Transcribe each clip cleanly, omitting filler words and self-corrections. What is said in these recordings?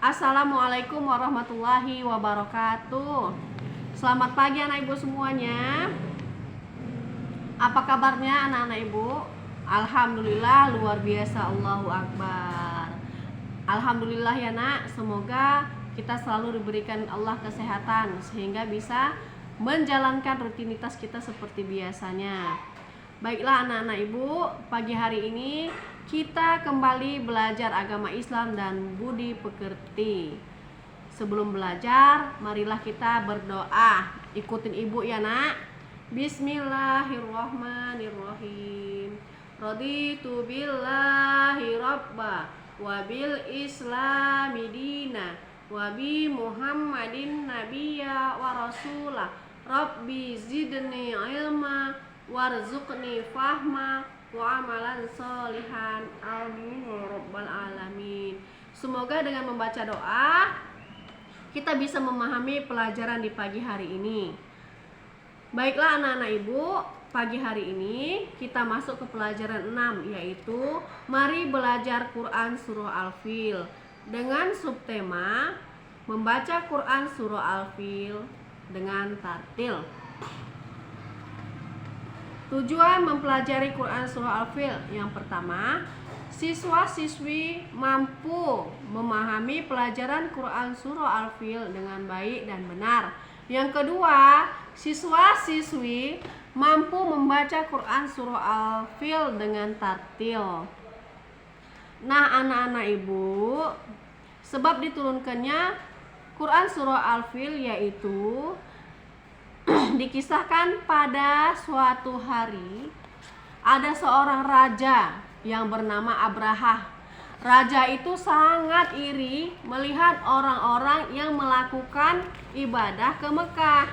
Assalamualaikum warahmatullahi wabarakatuh. Selamat pagi anak ibu semuanya. Apa kabarnya anak-anak ibu? Alhamdulillah luar biasa, Allahu Akbar. Alhamdulillah ya nak, semoga kita selalu diberikan Allah kesehatan sehingga bisa menjalankan rutinitas kita seperti biasanya. Baiklah anak-anak ibu, pagi hari ini kita kembali belajar agama Islam dan budi pekerti. Sebelum belajar, marilah kita berdoa. Ikutin ibu ya nak. Bismillahirrahmanirrahim. Raditu billahi rabba wa bil islami dina wa bi Muhammadin nabiyya wa rasulah. Rabbi zidni ilma warzuqni fahma wa amalan solihan. Amin ya rabbal alamin. Semoga dengan membaca doa kita bisa memahami pelajaran di pagi hari ini. Baiklah anak-anak ibu, pagi hari ini kita masuk ke pelajaran 6, yaitu mari belajar Quran surah Al-Fil dengan subtema membaca Quran surah Al-Fil dengan tartil. Tujuan mempelajari Quran surah Al-Fil: yang pertama, siswa-siswi mampu memahami pelajaran Quran surah Al-Fil dengan baik dan benar. Yang kedua, siswa-siswi mampu membaca Quran surah Al-Fil dengan tartil. Nah, anak-anak ibu, sebab diturunkannya Quran surah Al-Fil yaitu dikisahkan pada suatu hari ada seorang raja yang bernama Abraha. Raja itu sangat iri melihat orang-orang yang melakukan ibadah ke Mekah.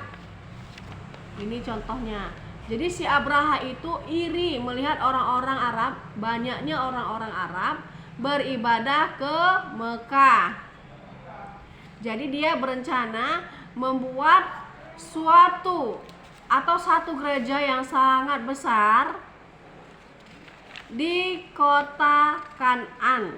Ini contohnya. Jadi si Abraha itu iri melihat orang-orang Arab, banyaknya orang-orang Arab beribadah ke Mekah. Jadi dia berencana membuat satu gereja yang sangat besar di kota Kan'an.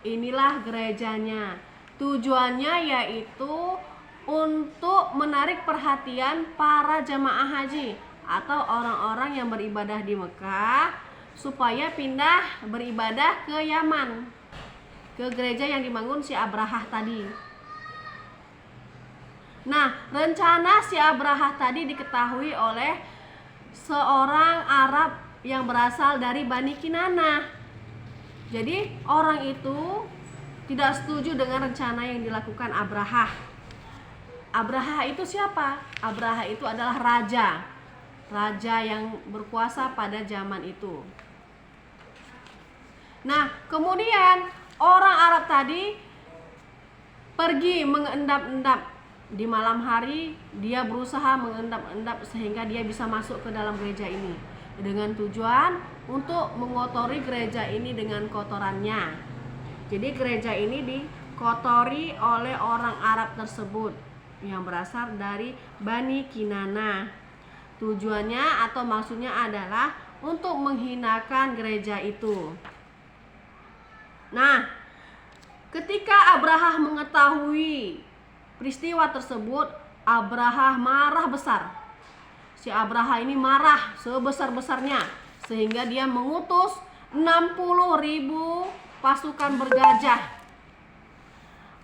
Inilah gerejanya. Tujuannya yaitu untuk menarik perhatian para jamaah haji atau orang-orang yang beribadah di Mekah supaya pindah beribadah ke Yaman, ke gereja yang dibangun si Abraha tadi. Nah, rencana si Abraha tadi diketahui oleh seorang Arab yang berasal dari Bani Kinanah. Jadi orang itu tidak setuju dengan rencana yang dilakukan Abraha. Abraha itu siapa? Abraha itu adalah raja yang berkuasa pada zaman itu. Nah, kemudian orang Arab tadi pergi mengendap-endap. Di malam hari dia berusaha mengendap-endap sehingga dia bisa masuk ke dalam gereja ini dengan tujuan untuk mengotori gereja ini dengan kotorannya. Jadi gereja ini dikotori oleh orang Arab tersebut yang berasal dari Bani Kinanah. Tujuannya atau maksudnya adalah untuk menghinakan gereja itu. Nah, ketika Abraha mengetahui peristiwa tersebut, Abraha marah besar. Si Abraha ini marah sebesar-besarnya sehingga dia mengutus 60.000 pasukan bergajah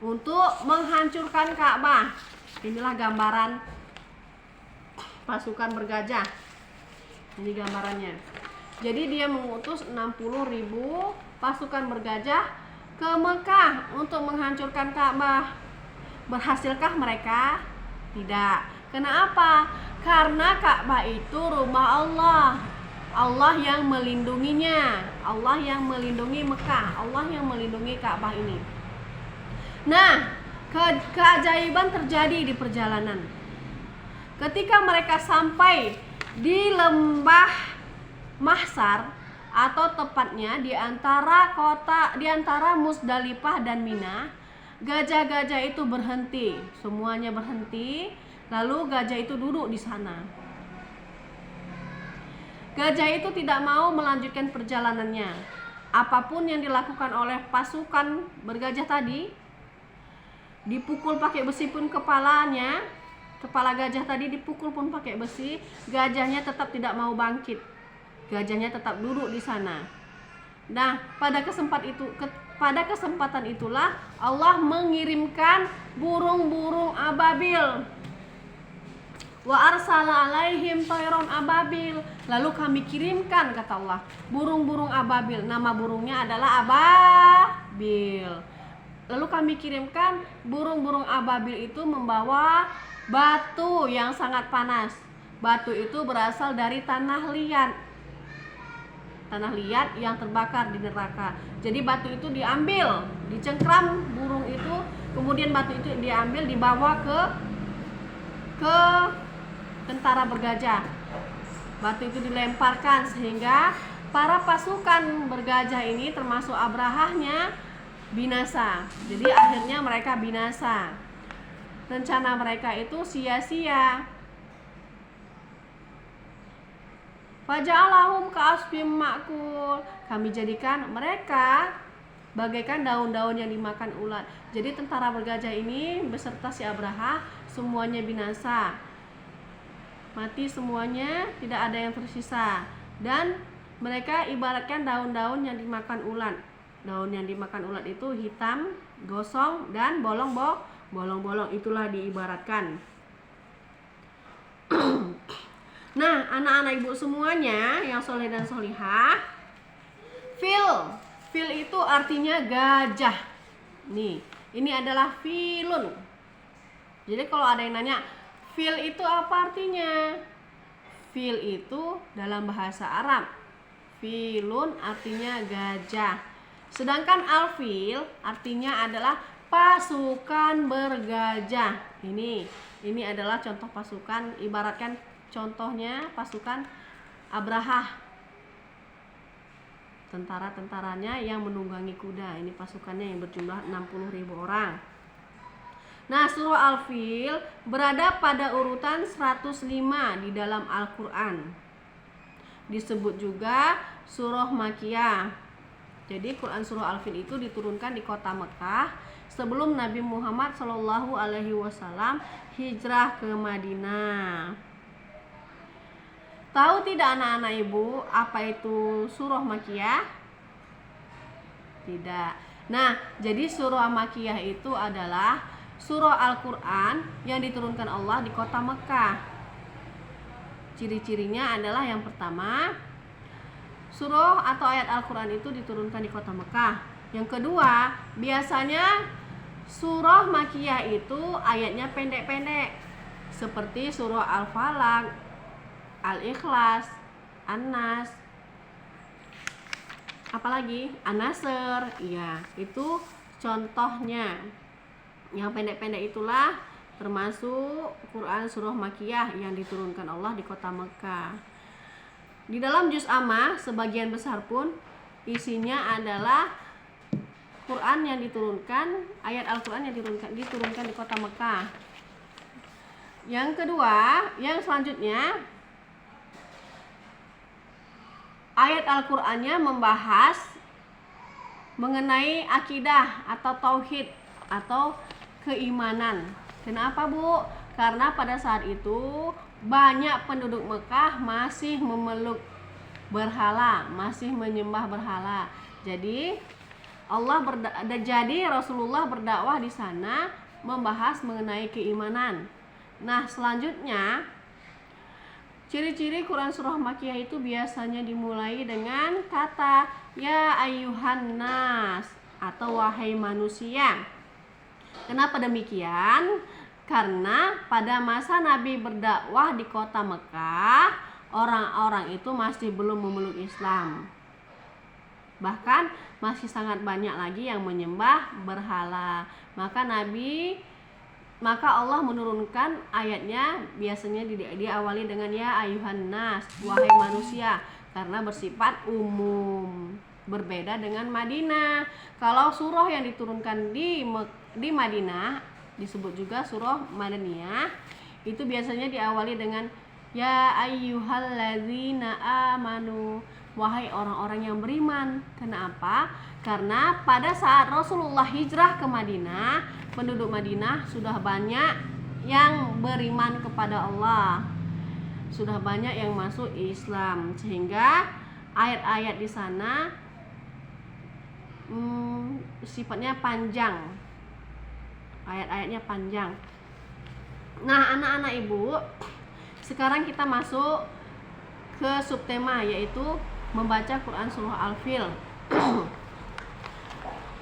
untuk menghancurkan Ka'bah. Inilah gambaran pasukan bergajah. Ini gambarannya. Jadi dia mengutus 60.000 pasukan bergajah ke Mekah untuk menghancurkan Ka'bah. Berhasilkah mereka? Tidak. Kenapa? Karena Ka'bah itu rumah Allah. Allah yang melindunginya. Allah yang melindungi Mekah. Allah yang melindungi Ka'bah ini. Nah, keajaiban terjadi di perjalanan. Ketika mereka sampai di lembah Mahsar, atau tepatnya di antara Musdalifah dan Mina, gajah-gajah itu berhenti, semuanya berhenti. Lalu gajah itu duduk di sana. Gajah itu tidak mau melanjutkan perjalanannya. Apapun yang dilakukan oleh pasukan bergajah tadi, dipukul pakai besi pun kepalanya, kepala gajah tadi dipukul pun pakai besi, gajahnya tetap tidak mau bangkit. Gajahnya tetap duduk di sana. Nah, pada kesempatan itulah Allah mengirimkan burung-burung ababil. Wa arsala alaihim tayron ababil. Lalu kami kirimkan, kata Allah, burung-burung ababil. Nama burungnya adalah ababil. Lalu kami kirimkan burung-burung ababil itu membawa batu yang sangat panas. Batu itu berasal dari tanah liat. Tanah liat yang terbakar di neraka. Jadi batu itu diambil, dicengkram burung itu, kemudian batu itu diambil, dibawa ke tentara bergajah. Batu itu dilemparkan sehingga para pasukan bergajah ini termasuk Abrahahnya binasa. Jadi akhirnya mereka binasa. Rencana mereka itu sia-sia. Faja'alahum ka'asfim ma'kul. Kami jadikan mereka bagaikan daun-daun yang dimakan ulat. Jadi tentara bergajah ini beserta si Abraha semuanya binasa. Mati semuanya, tidak ada yang tersisa. Dan mereka ibaratkan daun-daun yang dimakan ulat. Daun yang dimakan ulat itu hitam, gosong, dan bolong-bolong. Itulah diibaratkan. Nah, anak-anak ibu semuanya yang soleh dan solihah, fil itu artinya gajah. Nih, ini adalah filun. Jadi kalau ada yang nanya, fil itu apa artinya? Fil itu dalam bahasa Arab, filun artinya gajah. Sedangkan alfil artinya adalah pasukan bergajah. Ini adalah contoh pasukan, ibaratkan contohnya pasukan Abrahah. Tentara-tentaranya yang menunggangi kuda. Ini pasukannya yang berjumlah 60.000 orang. Nah, surah Al-Fil berada pada urutan 105 di dalam Al-Quran. Disebut juga surah Makiyah. Jadi Quran surah Al-Fil itu diturunkan di kota Mekah sebelum Nabi Muhammad SAW hijrah ke Madinah. Tahu tidak anak-anak ibu apa itu surah Makiyah? Tidak. Nah, jadi surah Makiyah itu adalah surah Al-Quran yang diturunkan Allah di kota Mekah. Ciri-cirinya adalah yang pertama, surah atau ayat Al-Quran itu diturunkan di kota Mekah. Yang kedua, biasanya surah Makiyah itu ayatnya pendek-pendek, seperti surah Al-Falaq, Al-Ikhlas, An-Nas, apalagi An-Nasr. Ya, itu contohnya. Yang pendek-pendek itulah termasuk Quran surah Makiyah yang diturunkan Allah di kota Mekah. Di dalam juz Ammah sebagian besar pun isinya adalah Quran yang diturunkan, ayat Al-Quran yang diturunkan di kota Mekah. Yang kedua, yang selanjutnya, ayat Al-Qur'annya membahas mengenai akidah atau tauhid atau keimanan. Kenapa, Bu? Karena pada saat itu banyak penduduk Mekah masih memeluk berhala, masih menyembah berhala. Jadi Rasulullah berdakwah di sana membahas mengenai keimanan. Nah, selanjutnya ciri-ciri Quran surah Makiyah itu biasanya dimulai dengan kata ya ayyuhan nas atau wahai manusia. Kenapa demikian? Karena pada masa Nabi berdakwah di kota Mekah, orang-orang itu masih belum memeluk Islam. Bahkan masih sangat banyak lagi yang menyembah berhala. Maka Allah menurunkan ayatnya biasanya diawali dengan ya ayuhan nas, wahai manusia, karena bersifat umum. Berbeda dengan Madinah. Kalau surah yang diturunkan di Madinah disebut juga surah Madaniyah, itu biasanya diawali dengan ya ayyuhalladzina amanu, wahai orang-orang yang beriman. Kenapa? Karena pada saat Rasulullah hijrah ke Madinah, penduduk Madinah sudah banyak yang beriman kepada Allah, sudah banyak yang masuk Islam, sehingga ayat-ayat di sana sifatnya panjang, ayat-ayatnya panjang. Nah, anak-anak ibu, sekarang kita masuk ke subtema, yaitu membaca Quran surah Al-Fil.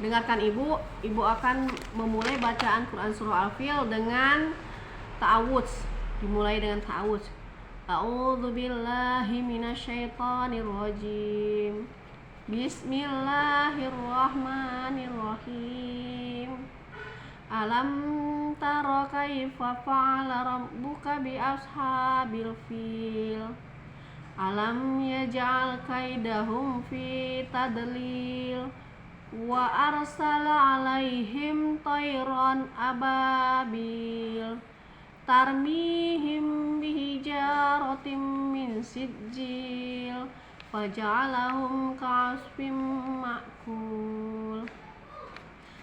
Dengarkan ibu akan memulai bacaan Quran surah Al-Fil dengan ta'awudz. Dimulai dengan ta'awudz. A'udzu billahi minasyaitonir rajim. Bismillahirrahmanirrahim. Alam tara kaifa fa'ala rabbuka bi ashabil fil. Alam yaj'al kaidahum fi tadlil. Wa arsala alaihim tayran ababil. Tarmihim bihijaratim min sijil. Faja'alahum ka'asfim ma'kul.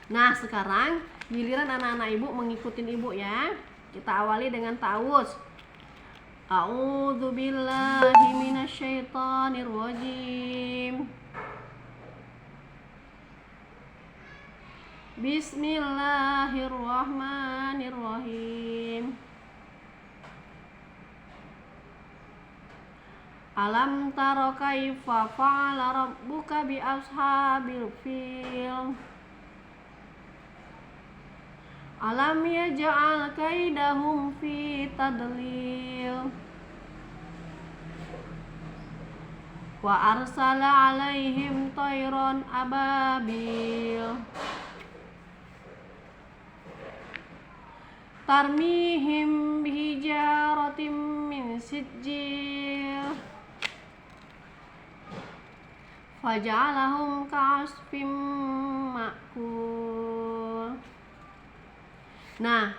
Nah, sekarang giliran anak-anak ibu mengikutin ibu ya. Kita awali dengan ta'awudz. A'udzu billahi minasyaitonir rajim. Bismillahirrahmanirrahim. Alam tara kaifa fa'ala rabbuka bi ashabil fil. Alam yaj'al kaidahum fi tadlil. Wa arsala alaihim tayran ababil. Tarmihim bihijaratim min sijil. Faja'alahum ka'asfim ma'kul. Nah,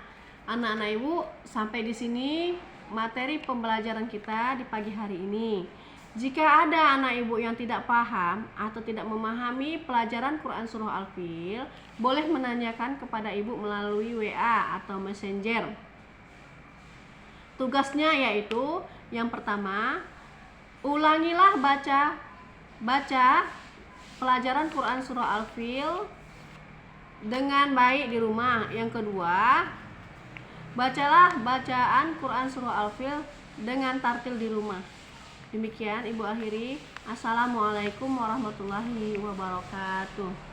anak-anak ibu, sampai di sini materi pembelajaran kita di pagi hari ini. Jika ada anak ibu yang tidak paham atau tidak memahami pelajaran Quran surah Al-Fil, boleh menanyakan kepada ibu melalui WA atau Messenger. Tugasnya yaitu yang pertama, ulangilah baca pelajaran Quran surah Al-Fil dengan baik di rumah. Yang kedua, bacalah bacaan Quran surah Al-Fil dengan tartil di rumah. Demikian ibu akhiri. Assalamualaikum warahmatullahi wabarakatuh.